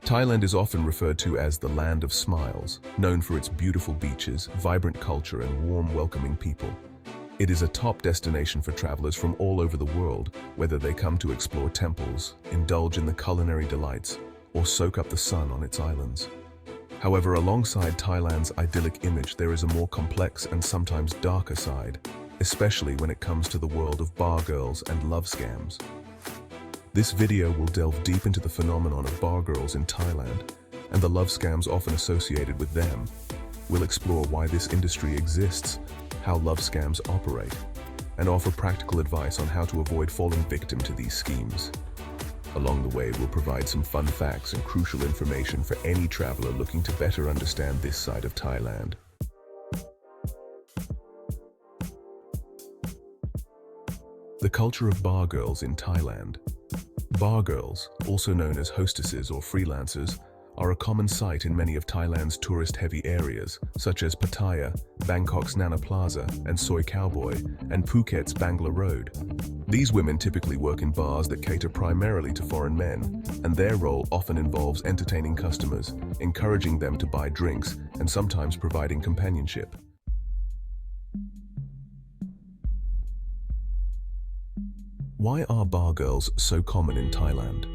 Thailand is often referred to as the Land of Smiles, known for its beautiful beaches, vibrant culture, and warm, welcoming people. It is a top destination for travelers from all over the world, whether they come to explore temples, indulge in the culinary delights, or soak up the sun on its islands. However, alongside Thailand's idyllic image, there is a more complex and sometimes darker side, especially when it comes to the world of bar girls and love scams. This video will delve deep into the phenomenon of bar girls in Thailand and the love scams often associated with them. We'll explore why this industry exists, how love scams operate, and offer practical advice on how to avoid falling victim to these schemes. Along the way, we'll provide some fun facts and crucial information for any traveler looking to better understand this side of Thailand. The culture of bar girls in Thailand. Bar girls, also known as hostesses or freelancers, are a common sight in many of Thailand's tourist-heavy areas, such as Pattaya, Bangkok's Nana Plaza and Soi Cowboy, and Phuket's Bangla Road. These women typically work in bars that cater primarily to foreign men, and their role often involves entertaining customers, encouraging them to buy drinks, and sometimes providing companionship. Why are bar girls so common in Thailand?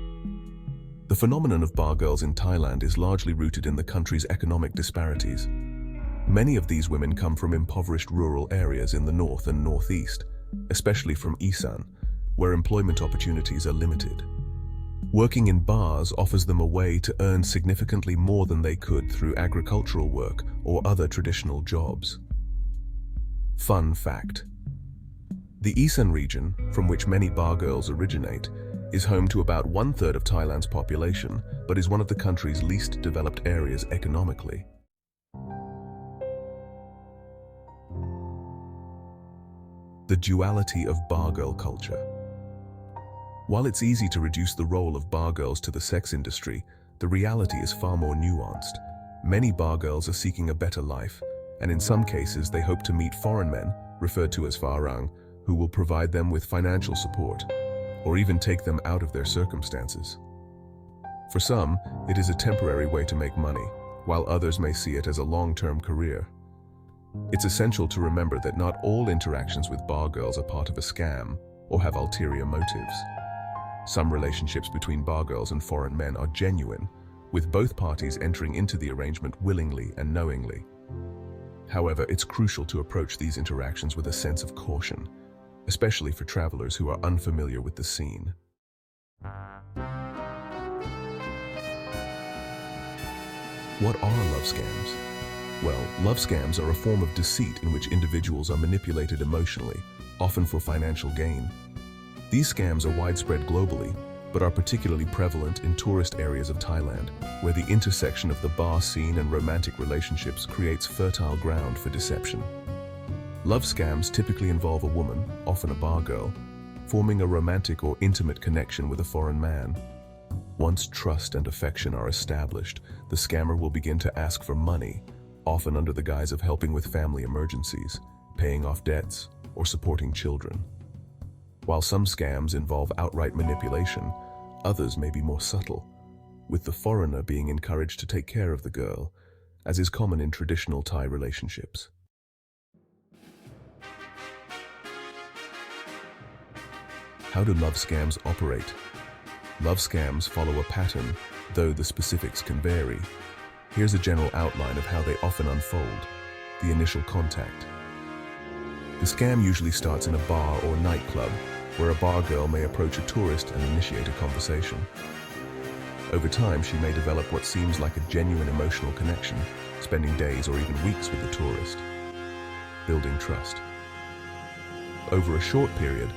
The phenomenon of bar girls in Thailand is largely rooted in the country's economic disparities. Many of these women come from impoverished rural areas in the north and northeast, especially from Isan, where employment opportunities are limited. Working in bars offers them a way to earn significantly more than they could through agricultural work or other traditional jobs. Fun fact: the Isan region, from which many bar girls originate, is home to about 1/3 of Thailand's population, but is one of the country's least developed areas economically. The duality of bar girl culture. While it's easy to reduce the role of bar girls to the sex industry, the reality is far more nuanced. Many bar girls are seeking a better life, and in some cases they hope to meet foreign men, referred to as farang, who will provide them with financial support, or even take them out of their circumstances. For some, it is a temporary way to make money, while others may see it as a long-term career. It's essential to remember that not all interactions with bar girls are part of a scam or have ulterior motives. Some relationships between bar girls and foreign men are genuine, with both parties entering into the arrangement willingly and knowingly. However, it's crucial to approach these interactions with a sense of caution, especially for travelers who are unfamiliar with the scene. What are love scams? Well, love scams are a form of deceit in which individuals are manipulated emotionally, often for financial gain. These scams are widespread globally, but are particularly prevalent in tourist areas of Thailand, where the intersection of the bar scene and romantic relationships creates fertile ground for deception. Love scams typically involve a woman, often a bar girl, forming a romantic or intimate connection with a foreign man. Once trust and affection are established, the scammer will begin to ask for money, often under the guise of helping with family emergencies, paying off debts, or supporting children. While some scams involve outright manipulation, others may be more subtle, with the foreigner being encouraged to take care of the girl, as is common in traditional Thai relationships. How do love scams operate? Love scams follow a pattern, though the specifics can vary. Here's a general outline of how they often unfold. The initial contact. The scam usually starts in a bar or nightclub, where a bar girl may approach a tourist and initiate a conversation. Over time, she may develop what seems like a genuine emotional connection, spending days or even weeks with the tourist. Building trust. Over a short period,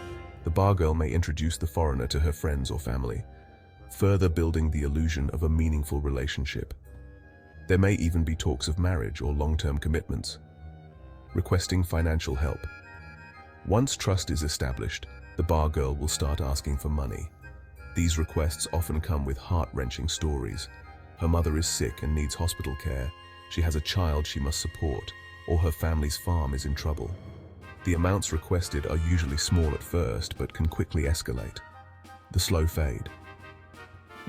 the bar girl may introduce the foreigner to her friends or family, further building the illusion of a meaningful relationship. There may even be talks of marriage or long-term commitments. Requesting financial help. Once trust is established, the bar girl will start asking for money. These requests often come with heart-wrenching stories. Her mother is sick and needs hospital care, she has a child she must support, or her family's farm is in trouble. The amounts requested are usually small at first, but can quickly escalate. The slow fade.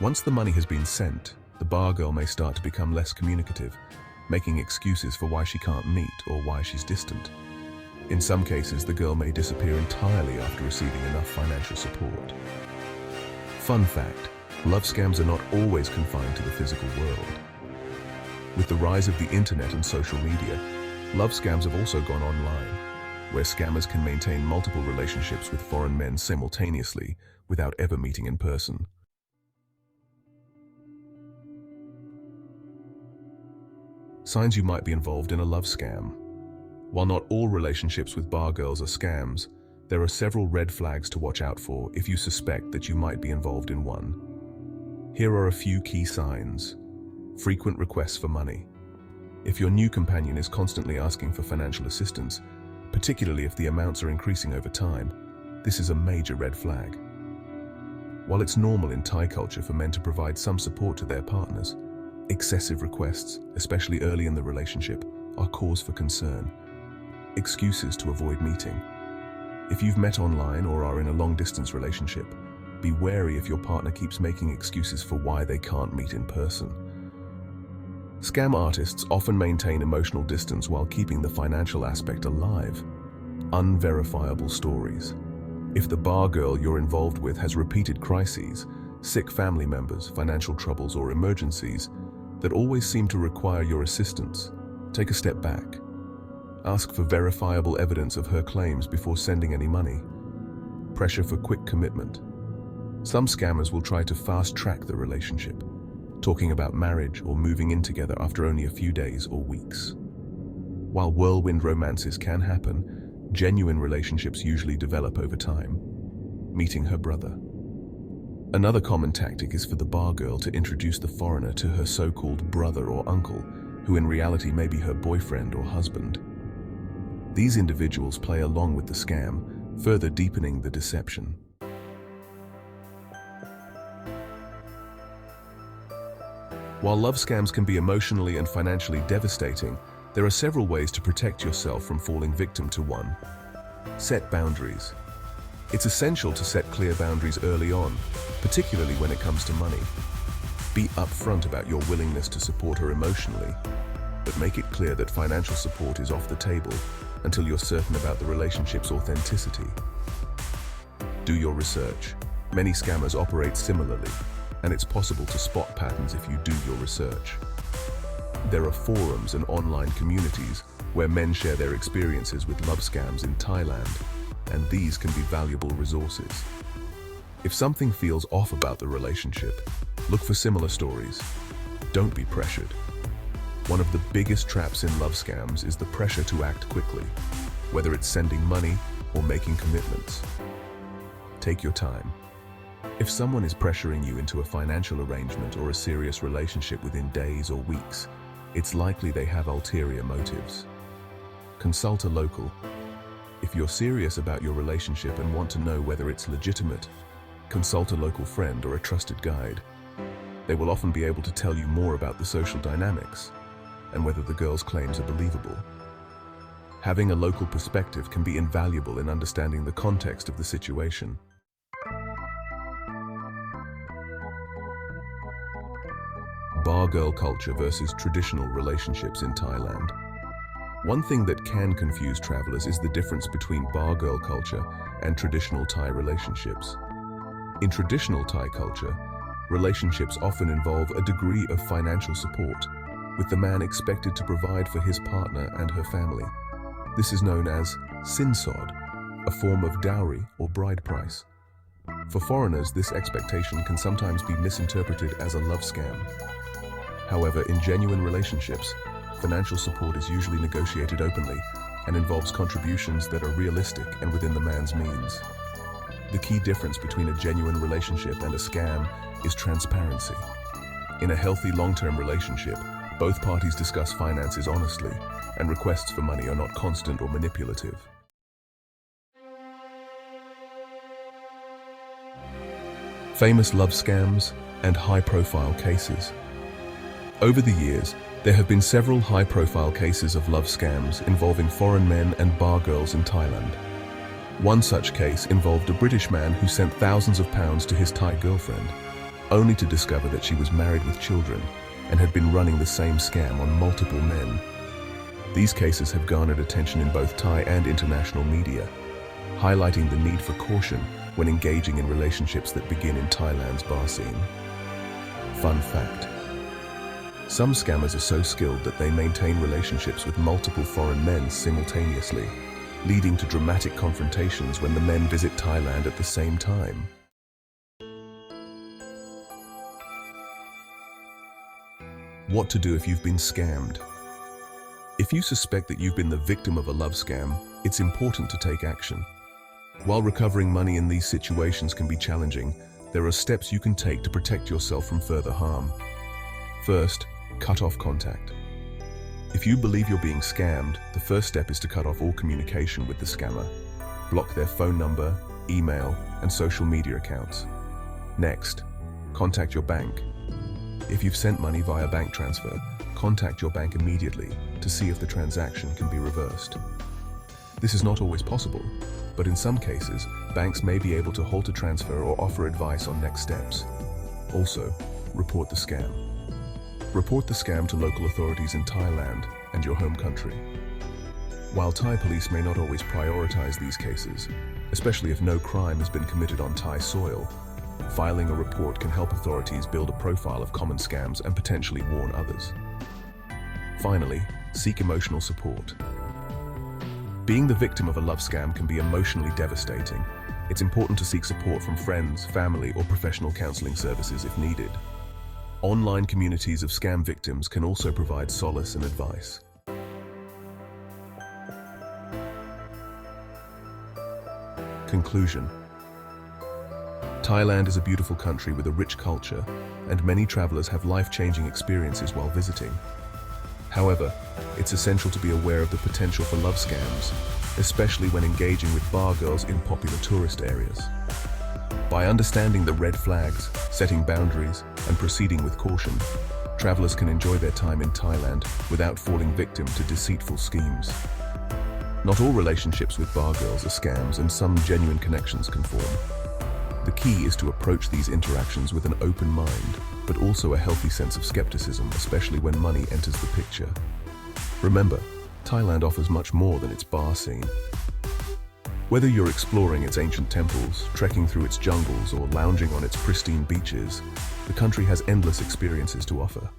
Once the money has been sent, the bar girl may start to become less communicative, making excuses for why she can't meet or why she's distant. In some cases, the girl may disappear entirely after receiving enough financial support. Fun fact, love scams are not always confined to the physical world. With the rise of the internet and social media, love scams have also gone online, where scammers can maintain multiple relationships with foreign men simultaneously without ever meeting in person. Signs you might be involved in a love scam. While not all relationships with bar girls are scams, there are several red flags to watch out for if you suspect that you might be involved in one. Here are a few key signs. Frequent requests for money. If your new companion is constantly asking for financial assistance, particularly if the amounts are increasing over time, this is a major red flag. While it's normal in Thai culture for men to provide some support to their partners, excessive requests, especially early in the relationship, are cause for concern. Excuses to avoid meeting. If you've met online or are in a long-distance relationship, be wary if your partner keeps making excuses for why they can't meet in person. Scam artists often maintain emotional distance while keeping the financial aspect alive. Unverifiable stories. If the bar girl you're involved with has repeated crises, sick family members, financial troubles, or emergencies that always seem to require your assistance, take a step back. Ask for verifiable evidence of her claims before sending any money. Pressure for quick commitment. Some scammers will try to fast-track the relationship, talking about marriage or moving in together after only a few days or weeks. While whirlwind romances can happen, genuine relationships usually develop over time. Meeting her brother. Another common tactic is for the bar girl to introduce the foreigner to her so-called brother or uncle, who in reality may be her boyfriend or husband. These individuals play along with the scam, further deepening the deception. While love scams can be emotionally and financially devastating, there are several ways to protect yourself from falling victim to one. Set boundaries. It's essential to set clear boundaries early on, particularly when it comes to money. Be upfront about your willingness to support her emotionally, but make it clear that financial support is off the table until you're certain about the relationship's authenticity. Do your research. Many scammers operate similarly, and it's possible to spot patterns if you do your research. There are forums and online communities where men share their experiences with love scams in Thailand, and these can be valuable resources. If something feels off about the relationship, look for similar stories. Don't be pressured. One of the biggest traps in love scams is the pressure to act quickly, whether it's sending money or making commitments. Take your time. If someone is pressuring you into a financial arrangement or a serious relationship within days or weeks, it's likely they have ulterior motives. Consult a local. If you're serious about your relationship and want to know whether it's legitimate, consult a local friend or a trusted guide. They will often be able to tell you more about the social dynamics and whether the girl's claims are believable. Having a local perspective can be invaluable in understanding the context of the situation. Bar girl culture versus traditional relationships in Thailand. One thing that can confuse travelers is the difference between bar girl culture and traditional Thai relationships. In traditional Thai culture, relationships often involve a degree of financial support, with the man expected to provide for his partner and her family. This is known as sinsod, a form of dowry or bride price. For foreigners, this expectation can sometimes be misinterpreted as a love scam. However, in genuine relationships, financial support is usually negotiated openly and involves contributions that are realistic and within the man's means. The key difference between a genuine relationship and a scam is transparency. In a healthy long-term relationship, both parties discuss finances honestly, and requests for money are not constant or manipulative. Famous love scams and high-profile cases. Over the years, there have been several high-profile cases of love scams involving foreign men and bar girls in Thailand. One such case involved a British man who sent thousands of pounds to his Thai girlfriend, only to discover that she was married with children and had been running the same scam on multiple men. These cases have garnered attention in both Thai and international media, highlighting the need for caution when engaging in relationships that begin in Thailand's bar scene. Fun fact: some scammers are so skilled that they maintain relationships with multiple foreign men simultaneously, leading to dramatic confrontations when the men visit Thailand at the same time. What to do if you've been scammed? If you suspect that you've been the victim of a love scam, it's important to take action. While recovering money in these situations can be challenging, there are steps you can take to protect yourself from further harm. First, cut off contact. If you believe you're being scammed, the first step is to cut off all communication with the scammer. Block their phone number, email, and social media accounts. Next, contact your bank. If you've sent money via bank transfer, contact your bank immediately to see if the transaction can be reversed. This is not always possible, but in some cases, banks may be able to halt a transfer or offer advice on next steps. Also, report the scam. Report the scam to local authorities in Thailand and your home country. While Thai police may not always prioritize these cases, especially if no crime has been committed on Thai soil, filing a report can help authorities build a profile of common scams and potentially warn others. Finally, seek emotional support. Being the victim of a love scam can be emotionally devastating. It's important to seek support from friends, family, or professional counseling services if needed. Online communities of scam victims can also provide solace and advice. Conclusion: Thailand is a beautiful country with a rich culture, and many travelers have life-changing experiences while visiting. However, it's essential to be aware of the potential for love scams, especially when engaging with bar girls in popular tourist areas. By understanding the red flags, setting boundaries, and proceeding with caution, travelers can enjoy their time in Thailand without falling victim to deceitful schemes. Not all relationships with bar girls are scams, and some genuine connections can form. The key is to approach these interactions with an open mind, but also a healthy sense of skepticism, especially when money enters the picture. Remember, Thailand offers much more than its bar scene. Whether you're exploring its ancient temples, trekking through its jungles, or lounging on its pristine beaches, the country has endless experiences to offer.